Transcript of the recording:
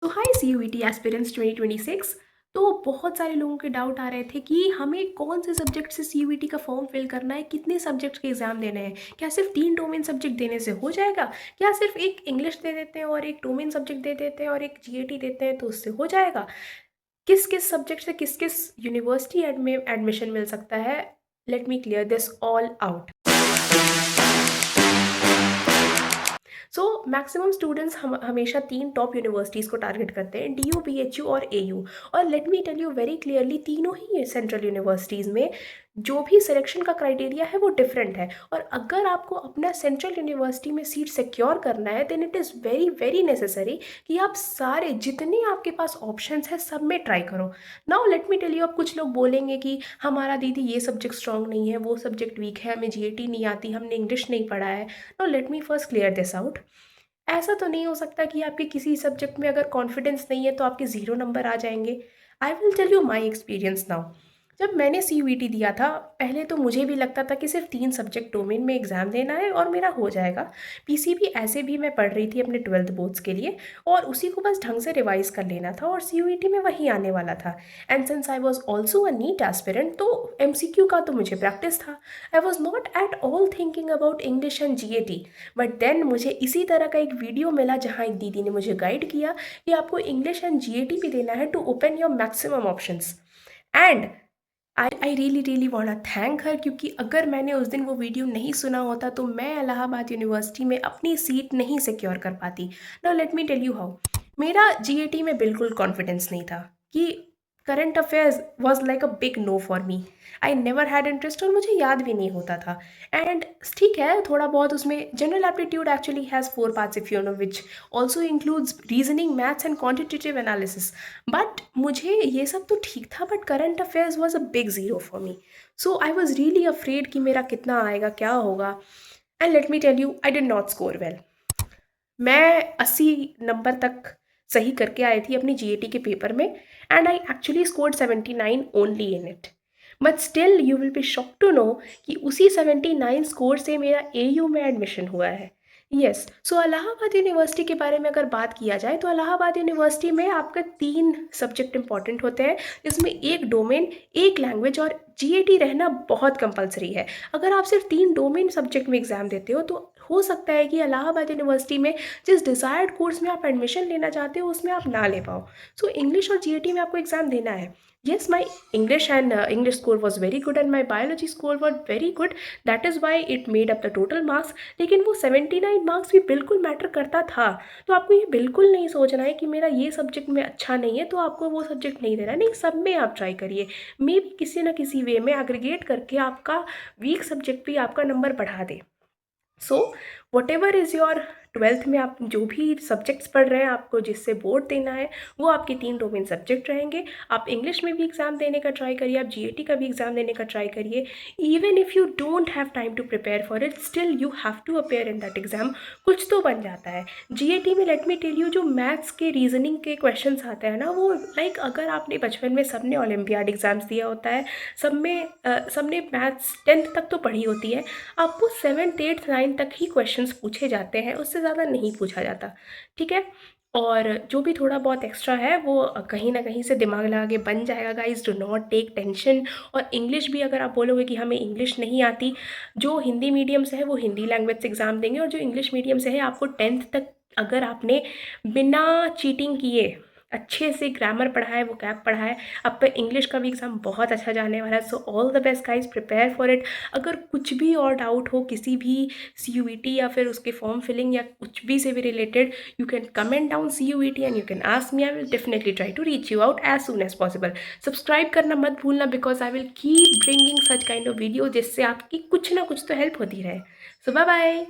तो हाय CUET aspirants 2026। तो बहुत सारे लोगों के डाउट आ रहे थे कि हमें कौन से सब्जेक्ट से CUET का फॉर्म फिल करना है, कितने सब्जेक्ट के एग्जाम देने हैं, क्या सिर्फ 3 डोमेन सब्जेक्ट देने से हो जाएगा, क्या सिर्फ एक इंग्लिश दे देते हैं और एक डोमेन सब्जेक्ट दे देते हैं और एक GAT देते हैं तो उससे हो जाएगा, किस किस सब्जेक्ट से किस किस यूनिवर्सिटी में एडमिशन मिल सकता है। Let me clear this all out. So maximum students हम हमेशा 3 टॉप यूनिवर्सिटीज़ को टारगेट करते हैं, DU, BHU और AU। और let me tell you very clearly, तीनों ही सेंट्रल यूनिवर्सिटीज़ में जो भी सिलेक्शन का क्राइटेरिया है वो डिफरेंट है। और अगर आपको अपना सेंट्रल यूनिवर्सिटी में सीट सिक्योर करना है then it is very very necessary कि आप सारे जितने आपके पास ऑप्शंस हैं सब में ट्राई करो। Now let me tell you, अब कुछ लोग बोलेंगे कि हमारा दीदी ये सब्जेक्ट स्ट्रांग नहीं है, वो सब्जेक्ट वीक है, हमें GAT नहीं आती, हमने इंग्लिश नहीं पढ़ा है। Now let me first clear this out. ऐसा तो नहीं हो सकता कि आपके किसी सब्जेक्ट में अगर कॉन्फिडेंस नहीं है तो आपके 0 नंबर आ जाएंगे। I will tell you my experience now. जब मैंने CUET दिया था पहले तो मुझे भी लगता था कि सिर्फ 3 सब्जेक्ट डोमेन में एग्ज़ाम देना है और मेरा हो जाएगा। PCB ऐसे भी मैं पढ़ रही थी अपने 12th बोर्ड्स के लिए और उसी को बस ढंग से रिवाइज कर लेना था और CUET में वही आने वाला था। And since I was also a NEET aspirant तो MCQ का तो मुझे प्रैक्टिस था। I was not at all thinking about English and GAT। But then मुझे इसी तरह का एक वीडियो मिला जहाँ एक दीदी ने मुझे गाइड किया कि आपको इंग्लिश एंड GAT भी देना है to open your maximum options. And I really really want thank her, क्योंकि अगर मैंने उस दिन वो वीडियो नहीं सुना होता तो मैं इलाहाबाद यूनिवर्सिटी में अपनी सीट नहीं सिक्योर कर पाती। Now let me tell you how. मेरा GAT में बिल्कुल कॉन्फिडेंस नहीं था कि current affairs was like a big no for me. I never had interest और मुझे याद भी नहीं होता था। एंड ठीक है, थोड़ा बहुत उसमें general aptitude actually has 4 parts if you know, which also includes reasoning, maths and quantitative analysis. But मुझे ये सब तो ठीक था, but current affairs was a big zero for me. So I was really afraid कि मेरा कितना आएगा, क्या होगा। And let me tell you, I did not score well. मैं 80 नंबर तक सही करके आई थी अपनी GAT के पेपर में and I actually scored 79 only in it. But still you will be shock to know कि उसी 79 स्कोर से मेरा AU में एडमिशन हुआ है। यस, सो इलाहाबाद यूनिवर्सिटी के बारे में अगर बात किया जाए तो इलाहाबाद यूनिवर्सिटी में आपका 3 सब्जेक्ट इंपॉर्टेंट होते हैं, जिसमें एक डोमेन, एक लैंग्वेज और GAT रहना बहुत कंपलसरी है। अगर आप सिर्फ 3 डोमेन सब्जेक्ट में एग्जाम देते हो तो हो सकता है कि इलाहाबाद यूनिवर्सिटी में जिस डिज़ायर्ड कोर्स में आप एडमिशन लेना चाहते हो उसमें आप ना ले पाओ। सो इंग्लिश और GAT में आपको एग्ज़ाम देना है। Yes, my English score was very good and my biology score was very good. That is why it made up the total marks. लेकिन वो 79 मार्क्स भी बिल्कुल मैटर करता था। तो आपको ये बिल्कुल नहीं सोचना है कि मेरा ये सब्जेक्ट में अच्छा नहीं है तो आपको वो सब्जेक्ट नहीं देना है। नहीं, सब में आप ट्राई करिए। मे बी किसी ना किसी वे में एग्रीगेट करके आपका वीक सब्जेक्ट भी आपका नंबर बढ़ा दे। So whatever is your 12th में आप जो भी सब्जेक्ट्स पढ़ रहे हैं, आपको जिससे बोर्ड देना है वो आपके 3 डोमेन सब्जेक्ट रहेंगे। आप इंग्लिश में भी एग्ज़ाम देने का ट्राई करिए, आप GAT का भी एग्ज़ाम देने का ट्राई करिए। Even if you don't have time to prepare for it, still you have to appear in that exam. कुछ तो बन जाता है। GAT में लेट मी टेल यू, जो मैथ्स के रीजनिंग के क्वेश्चन आते हैं ना, वो लाइक अगर आपने बचपन में सबने ओलंपियाड एग्ज़ाम्स दिया होता है, सबने मैथ्स 10th तक तो पढ़ी होती है, आपको 7th 8th 9th तक ही क्वेश्चंस पूछे जाते हैं, उससे ज़्यादा नहीं पूछा जाता। ठीक है, और जो भी थोड़ा बहुत एक्स्ट्रा है वो कहीं ना कहीं से दिमाग लगा के बन जाएगा। Guys, do not take tension. और इंग्लिश भी अगर आप बोलोगे कि हमें इंग्लिश नहीं आती, जो हिंदी मीडियम से है वो हिंदी लैंग्वेज से एग्ज़ाम देंगे, और जो इंग्लिश मीडियम से है आपको 10th तक अगर आपने बिना चीटिंग किए अच्छे से ग्रामर पढ़ा है, वो कैप पढ़ा है, अब पे इंग्लिश का भी एग्ज़ाम बहुत अच्छा जाने वाला है। So all the best guys, prepare for it. अगर कुछ भी और डाउट हो किसी भी CUET या फिर उसके फॉर्म फिलिंग या कुछ भी से भी related, you can comment down CUET and you can ask me. I will definitely try to reach you out as soon as possible. Subscribe करना मत भूलना, because I will keep bringing such kind of video जिससे आपकी कुछ ना कुछ तो help होती रहे। So bye bye.